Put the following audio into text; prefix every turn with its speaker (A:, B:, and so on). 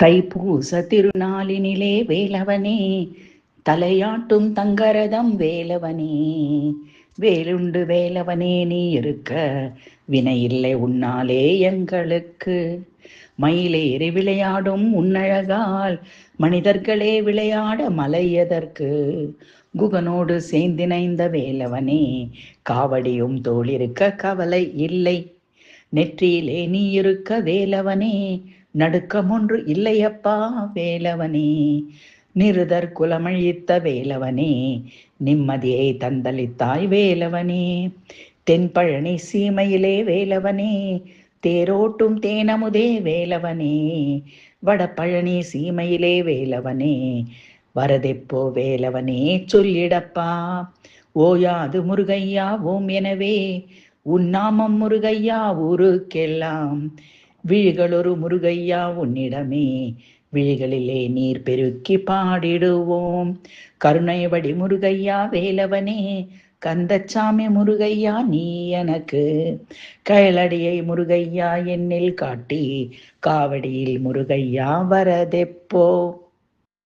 A: தைப்பூச திருநாளினிலே வேலவனே தலையாட்டும் தங்கரதம் வேலவனே, வேலுண்டு வேலவனே நீ இருக்க வினையில்லை உன்னாலே எங்களுக்கு. மயிலேறி விளையாடும் உன்னழகால் மனிதர்களே விளையாட மலையதற்கு. குகனோடு சேர்ந்திணைந்த வேலவனே, காவடியும் தோளிருக்க கவலை இல்லை. நெற்றியிலே நீ இருக்க வேலவனே, நடுக்கம் ஒன்று இல்லையப்பா வேலவனே. நிருதர் குலமழித்த வேலவனே, நிம்மதியை தந்தளித்தாய் வேலவனே. தென்பழனி சீமையிலே வேலவனே, தேரோட்டும் தேனமுதே வேலவனே. வடபழனி சீமையிலே வேலவனே, வரதெப்போ வேலவனே சொல்லிடப்பா. ஓயாது முருகையா ஓம் எனவே, உன்னாமம் முருகையா ஊருக்கெல்லாம். விழிகளொரு முருகையா உன்னிடமே, விழிகளிலே நீர் பெருக்கி பாடிடுவோம். கருணைவடி முருகையா வேலவனே, கந்தச்சாமி முருகையா நீ எனக்கு. கயலடியை முருகையா என்னில் காட்டி, காவடியில் முருகையா வரதெப்போ.